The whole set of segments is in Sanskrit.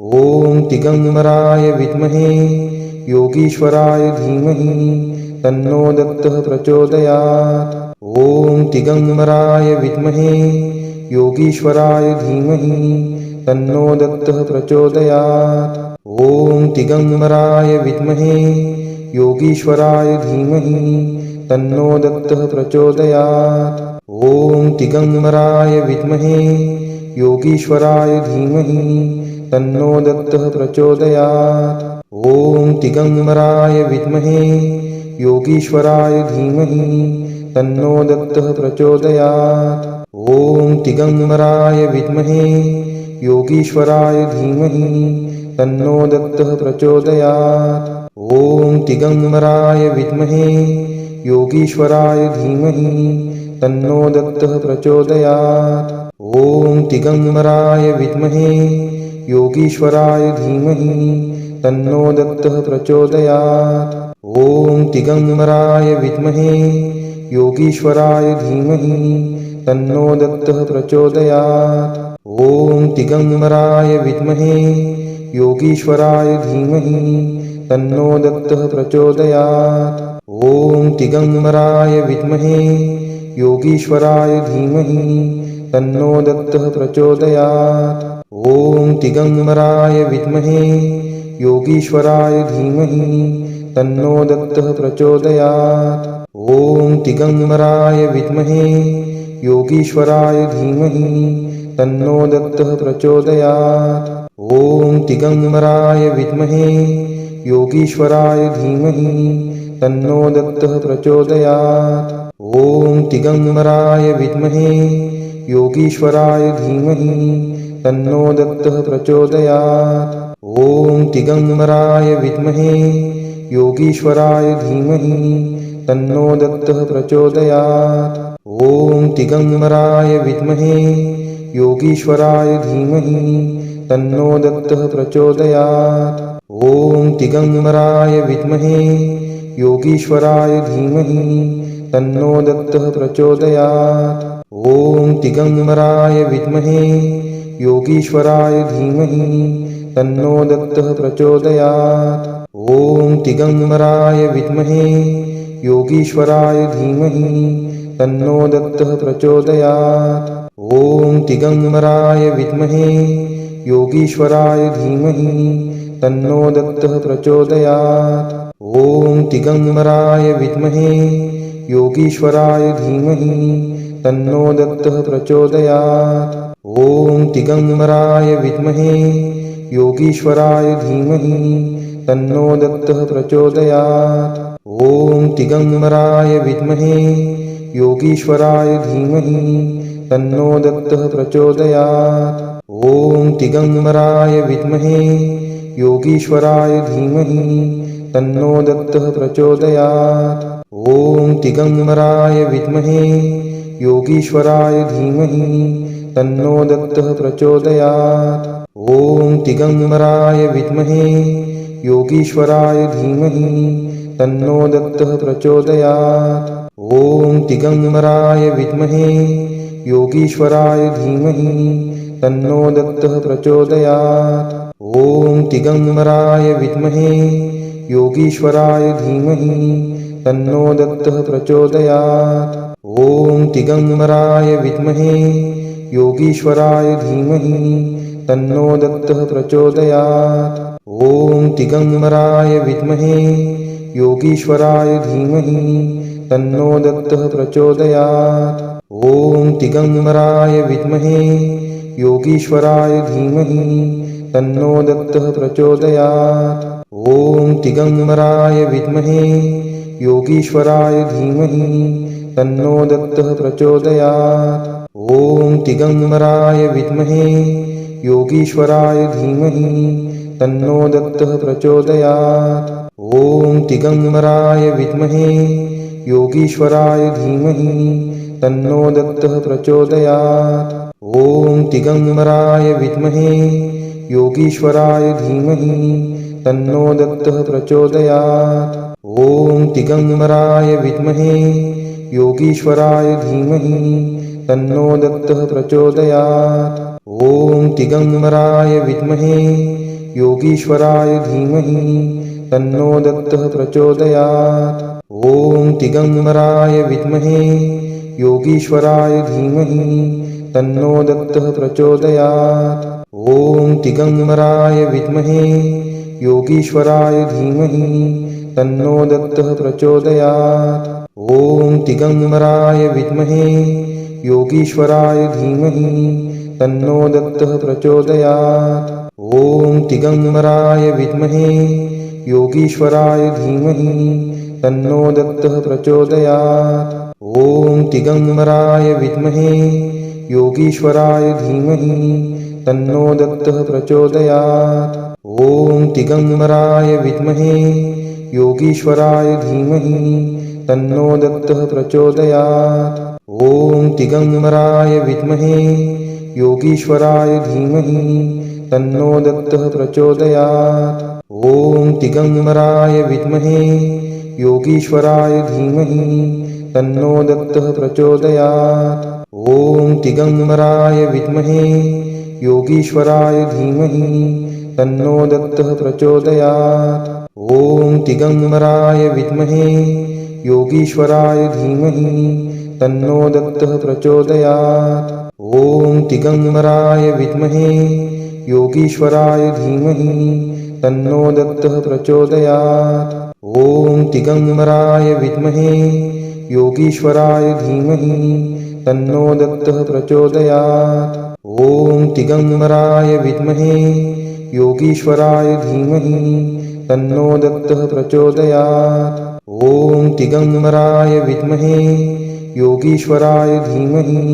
ॐ दिगम्बराय विद्महे योगीश्वराय धीमहि तन्नो दत्तः प्रचोदयात्। ॐ दिगम्बराय विद्महे योगीश्वराय धीमहि तन्नो दत्तः प्रचोदयात्। ॐ दिगम्बराय विद्महे योगीश्वराय धीमहि तन्नो दत्तः प्रचोदयात्। ॐ दिगम्बराय विद्महे योगीश्वराय धीमहि तन्नो दत्तः प्रचोदयात्। ॐ दिगम्बराय विद्महे योगीश्वराय धीमहि तन्नो दत्तः प्रचोदयात्। ॐ दिगम्बराय विद्महे योगीश्वराय धीमहि तन्नो दत्तः प्रचोदयात्। ॐ दिगम्बराय विद्महे योगीश्वराय धीमहि तन्नो दत्तः प्रचोदयात्। ॐ दिगम्बराय विद्महे योगीश्वराय धीमहि तन्नो दत्तः प्रचोदयात्। ॐ दिगम्बराय विद्महे योगीश्वराय धीमहि तन्नो दत्तः प्रचोदयात्। ॐ दिगम्बराय विद्महे योगीश्वराय धीमहि तन्नो दत्तः प्रचोदयात्। ॐ दिगम्बराय विद्महे योगीश्वराय धीमहि तन्नो दत्तः प्रचोदयात्। ॐ दिगम्बराय विद्महे योगीश्वराय धीमहि तन्नो दत्तः प्रचोदयात्। ॐ दिगम्बराय विद्महे योगीश्वराय धीमहि तन्नो दत्तः प्रचोदयात्। ॐ दिगम्बराय विद्महे योगीश्वराय धीमहि तन्नो दत्तः प्रचोदयात्। ॐ दिगम्बराय विद्महे योगीश्वराय धीमहि तन्नो दत्तः प्रचोदयात्। ॐ दिगम्बराय विद्महे योगीश्वराय धीमहि तन्नो दत्तः प्रचोदयात्। ॐ दिगम्बराय विद्महे योगीश्वराय धीमहि तन्नो दत्तः प्रचोदयात्। ॐ दिगम्बराय विद्महे योगीश्वराय धीमहि तन्नो दत्तः प्रचोदयात्। ॐ दिगम्बराय विद्महे योगीश्वराय धीमहि तन्नो दत्तः प्रचोदयात्। ॐ दिगम्बराय विद्महे योगीश्वराय धीमहि तन्नो दत्तः प्रचोदयात्। ॐ दिगम्बराय विद्महे योगीश्वराय धीमहि तन्नो दत्तः प्रचोदयात्। ॐ दिगम्बराय विद्महे योगीश्वराय धीमहि तन्नो दत्तः प्रचोदयात्। ॐ दिगम्बराय विद्महे योगीश्वराय धीमहि तन्नो दत्तः प्रचोदयात्। ॐ दिगम्बराय विद्महे योगीश्वराय धीमहि तन्नो दत्तः प्रचोदयात्। ॐ दिगम्बराय विद्महे योगीश्वराय धीमहि तन्नो दत्तः प्रचोदयात्। ॐ दिगम्बराय विद्महे योगीश्वराय धीमहि तन्नो दत्तः प्रचोदयात्। ॐ दिगम्बराय विद्महे योगीश्वराय धीमहि तन्नो दत्तः प्रचोदयात्। ॐ दिगम्बराय विद्महे योगीश्वराय धीमहि तन्नो दत्तः प्रचोदयात्। ॐ दिगम्बराय विद्महे योगीश्वराय धीमहि तन्नो दत्तः प्रचोदयात्। ॐ दिगम्बराय विद्महे योगीश्वराय धीमहि तन्नो दत्तः प्रचोदयात्। ॐ दिगम्बराय विद्महे योगीश्वराय धीमहि तन्नो दत्तः प्रचोदयात्। ॐ दिगम्बराय विद्महे योगीश्वराय धीमहि तन्नो दत्तः प्रचोदयात्। ॐ दिगम्बराय विद्महे योगीश्वराय धीमहि तन्नो दत्तः प्रचोदयात्। ॐ दिगम्बराय विद्महे योगीश्वराय धीमहि तन्नो दत्तः प्रचोदयात्। ॐ दिगम्बराय विद्महे योगीश्वराय धीमहि तन्नो दत्तः प्रचोदयात्। ॐ दिगम्बराय विद्महे योगीश्वराय धीमहि तन्नो दत्तः प्रचोदयात्। ॐ दिगम्बराय विद्महे योगीश्वराय धीमहि तन्नो दत्तः प्रचोदयात्। ॐ दिगम्बराय विद्महे योगीश्वराय धीमहि तन्नो दत्तः प्रचोदयात्। ॐ दिगम्बराय विद्महे योगीश्वराय धीमहि तन्नो दत्तः प्रचोदयात्। ॐ दिगम्बराय विद्महे योगीश्वराय धीमहि तन्नो दत्तः प्रचोदयात्। ॐ दिगम्बराय विद्महे योगीश्वराय धीमहि तन्नो दत्तः प्रचोदयात्। ॐ दिगम्बराय विद्महे योगीश्वराय धीमहि तन्नो दत्तः प्रचोदयात्। ॐ दिगम्बराय विद्महे योगीश्वराय धीमहि तन्नो दत्तः प्रचोदयात्। ॐ दिगम्बराय विद्महे योगीश्वराय धीमहि तन्नो दत्तः प्रचोदयात्। ॐ दिगम्बराय विद्महे योगीश्वराय धीमहि तन्नो दत्तः प्रचोदयात्। ॐ दिगम्बराय विद्महे योगीश्वराय धीमहि तन्नो दत्तः प्रचोदयात्। ॐ दिगम्बराय विद्महे योगीश्वराय धीमहि तन्नो दत्तः प्रचोदयात्। ॐ दिगम्बराय विद्महे योगीश्वराय धीमहि तन्नो दत्तः प्रचोदयात्। ॐ दिगम्बराय विद्महे योगीश्वराय धीमहि तन्नो दत्तः प्रचोदयात्। ॐ दिगम्बराय विद्महे योगीश्वराय धीमहि तन्नो दत्तः प्रचोदयात्। ॐ दिगम्बराय विद्महे योगीश्वराय धीमहि तन्नो दत्तः प्रचोदयात्। ॐ दिगम्बराय विद्महे योगीश्वराय धीमहि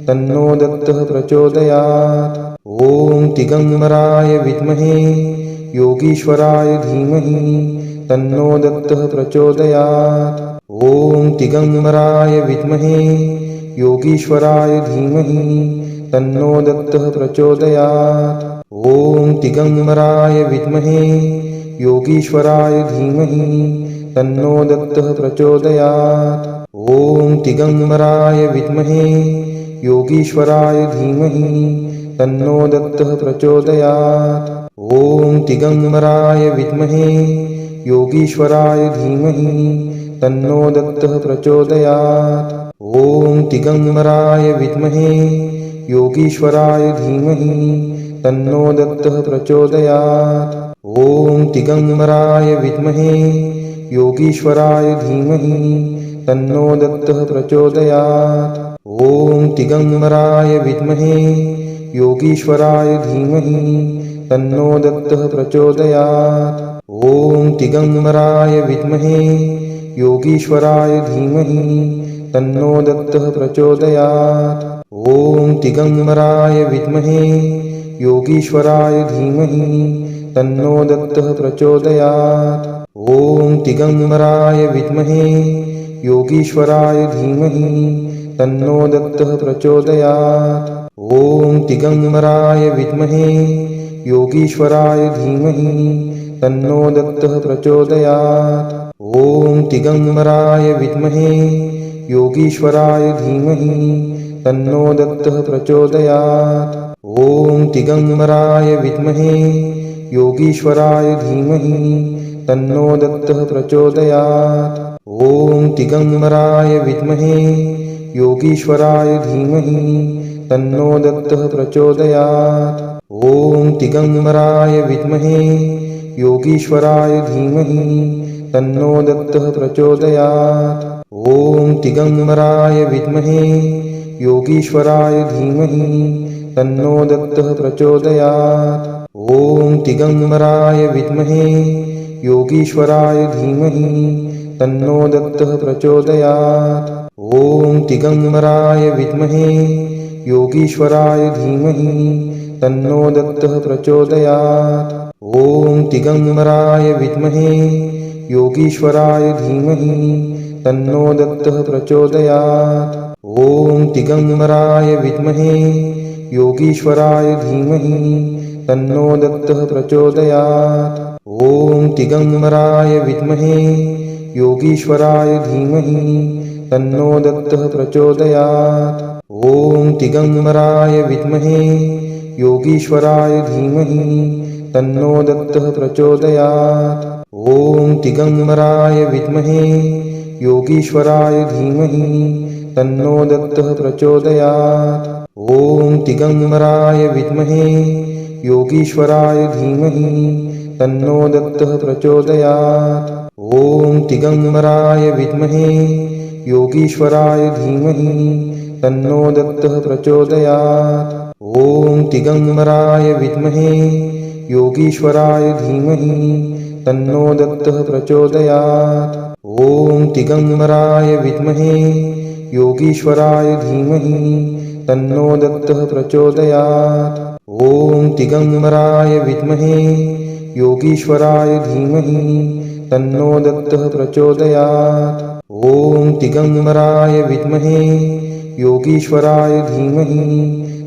तन्नो दत्तः प्रचोदयात्। ॐ दिगम्बराय विद्महे योगीश्वराय धीमहि तन्नो दत्तः प्रचोदयात्। ॐ दिगम्बराय विद्महे योगीश्वराय धीमहि तन्नो दत्तः प्रचोदयात्। ॐ दिगम्बराय विद्महे योगीश्वराय धीमहि तन्नो दत्तः प्रचोदयात्। ॐ दिगम्बराय विद्महे योगीश्वराय धीमहि तन्नो दत्तः प्रचोदयात्। ॐ दिगम्बराय विद्महे योगीश्वराय धीमहि तन्नो दत्तः प्रचोदयात्। ॐ दिगम्बराय विद्महे योगीश्वराय धीमहि तन्नो दत्तः प्रचोदयात्। ॐ दिगम्बराय विद्महे योगीश्वराय धीमहि तन्नो दत्तः प्रचोदयात्। ॐ दिगम्बराय विद्महे योगीश्वराय धीमहि तन्नो दत्तः प्रचोदयात्। ॐ दिगम्बराय विद्महे योगीश्वराय धीमहि तन्नो दत्तः प्रचोदयात्। ॐ दिगम्बराय विद्महे योगीश्वराय धीमहि तन्नो दत्तः प्रचोदयात्। ॐ दिगम्बराय विद्महे योगीश्वराय धीमहि तन्नो दत्तः प्रचोदयात्। ॐ दिगम्बराय विद्महे योगीश्वराय धीमहि तन्नो दत्तः प्रचोदयात्। ॐ दिगम्बराय विद्महे योगीश्वराय धीमहि तन्नो दत्तः प्रचोदयात्। ॐ दिगम्बराय विद्महे योगीश्वराय धीमहि तन्नो दत्तः प्रचोदयात्। ॐ दिगम्बराय विद्महे योगीश्वराय धीमहि तन्नो दत्तः प्रचोदयात्। ॐ दिगम्बराय विद्महे योगीश्वराय धीमहि तन्नो दत्तः प्रचोदयात्। ॐ दिगम्बराय विद्महे योगीश्वराय धीमहि तन्नो दत्तः प्रचोदयात्। ॐ दिगम्बराय विद्महे योगीश्वराय धीमहि तन्नो दत्तः प्रचोदयात्। ॐ दिगम्बराय विद्महे योगीश्वराय धीमहि तन्नो दत्तः प्रचोदयात्। ॐ दिगम्बराय विद्महे योगीश्वराय धीमहि तन्नो दत्तः प्रचोदयात्। ॐ दिगम्बराय विद्महे योगीश्वराय धीमहि तन्नो दत्तः प्रचोदयात्। ॐ दिगम्बराय विद्महे योगीश्वराय धीमहि तन्नो दत्तः प्रचोदयात्। ॐ दिगम्बराय विद्महे योगीश्वराय धीमहि तन्नो दत्तः प्रचोदयात्। ॐ दिगम्बराय विद्महे योगीश्वराय धीमहि तन्नो दत्तः प्रचोदयात्। ॐ दिगम्बराय विद्महे योगीश्वराय धीमहि तन्नो दत्तः प्रचोदयात्। ॐ दिगम्बराय विद्महे योगीश्वराय धीमहि तन्नो दत्तः प्रचोदयात्। ॐ दिगम्बराय विद्महे योगीश्वराय धीमहि तन्नो दत्तः प्रचोदयात्। ॐ दिगम्बराय विद्महे योगीश्वराय धीमहि तन्नो दत्तः प्रचोदयात्। ॐ दिगम्बराय विद्महे योगीश्वराय धीमहि तन्नो दत्तः प्रचोदयात्। ॐ दिगम्बराय विद्महे योगीश्वराय धीमहि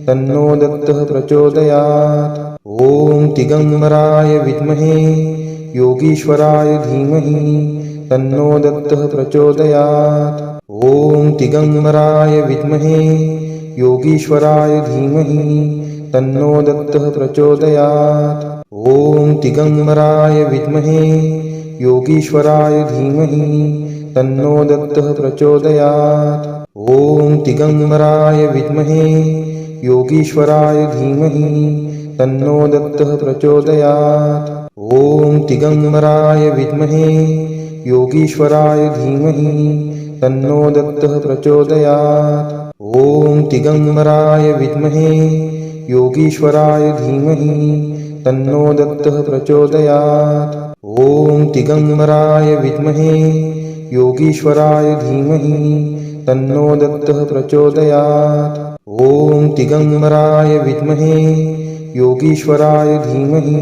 तन्नो दत्तः प्रचोदयात्। ॐ दिगम्बराय विद्महे योगीश्वराय धीमहि तन्नो दत्तः प्रचोदयात्। ॐ दिगम्बराय विद्महे योगीश्वराय धीमहि तन्नो दत्तः प्रचोदयात्। ॐ दिगम्बराय विद्महे योगीश्वराय धीमहि तन्नो दत्तः प्रचोदयात्। ॐ दिगम्बराय विद्महे योगीश्वराय धीमहि तन्नो दत्तः प्रचोदयात्। ॐ दिगम्बराय विद्महे योगीश्वराय धीमहि तन्नो दत्तः प्रचोदयात्। ॐ दिगम्बराय विद्महे योगीश्वराय धीमहि तन्नो दत्तः प्रचोदयात्। ॐ दिगम्बराय विद्महे योगीश्वराय धीमहि तन्नो दत्तः प्रचोदयात्। ॐ दिगम्बराय विद्महे योगीश्वराय धीमहि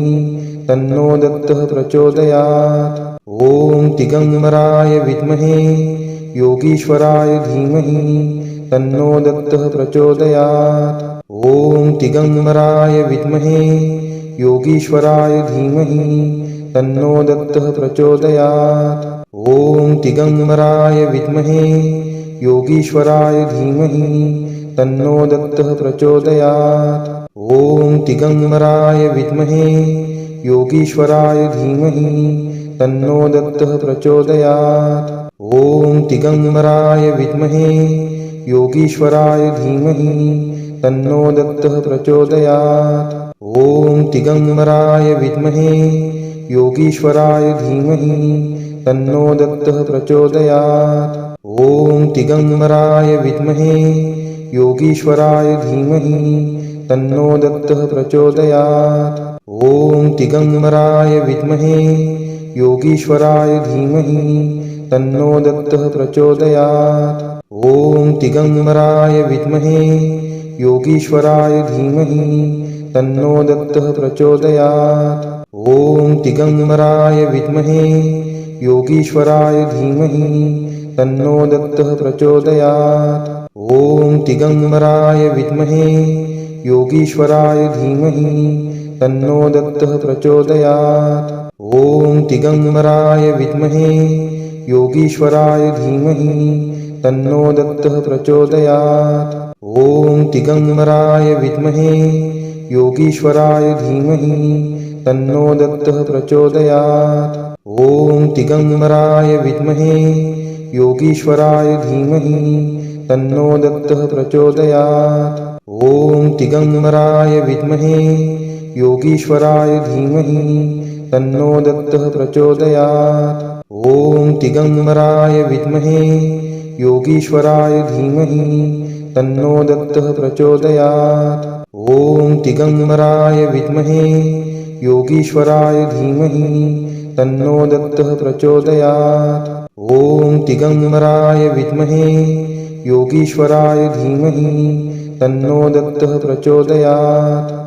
तन्नो दत्तः प्रचोदयात्। ॐ दिगम्बराय विद्महे योगीश्वराय धीमहि तन्नो दत्तः प्रचोदयात्। ॐ दिगम्बराय विद्महे योगीश्वराय धीमहि तन्नो दत्तः प्रचोदयात्। ॐ दिगम्बराय विद्महे योगीश्वराय धीमहि तन्नो दत्तः प्रचोदयात्। ॐ दिगम्बराय विद्महे योगीश्वराय धीमहि तन्नो दत्तः प्रचोदयात्। ॐ दिगम्बराय विद्महे योगीश्वराय धीमहि तन्नो दत्तः प्रचोदयात्। ॐ दिगम्बराय विद्महे योगीश्वराय धीमहि तन्नो दत्तः प्रचोदयात्। ॐ दिगम्बराय विद्महे योगीश्वराय धीमहि तन्नो दत्तः प्रचोदयात्। ॐ दिगम्बराय विद्महे योगीश्वराय धीमहि तन्नो दत्तः प्रचोदयात्। ॐ दिगम्बराय विद्महे योगीश्वराय धीमहि तन्नो दत्तः प्रचोदयात्। ॐ दिगम्बराय विद्महे योगीश्वराय धीमहि तन्नो दत्तः प्रचोदयात्। ॐ दिगम्बराय विद्महे योगीश्वराय धीमहि तन्नो दत्तः प्रचोदयात्। ॐ दिगम्बराय विद्महे योगीश्वराय धीमहि तन्नो दत्तः प्रचोदयात्। ॐ दिगम्बराय विद्महे योगीश्वराय धीमहि तन्नो दत्तः प्रचोदयात्। ॐ दिगम्बराय विद्महे योगीश्वराय धीमहि तन्नो दत्तः प्रचोदयात्। ॐ दिगम्बराय विद्महे योगीश्वराय धीमहि तन्नो दत्तः प्रचोदयात्। ॐ दिगम्बराय विद्महे योगीश्वराय धीमहि तन्नो दत्तः प्रचोदयात्। ॐ दिगम्बराय विद्महे योगीश्वराय धीमहि तन्नो दत्तः प्रचोदयात्। ॐ दिगम्बराय विद्महे योगीश्वराय धीमहि तन्नो दत्तः प्रचोदयात्।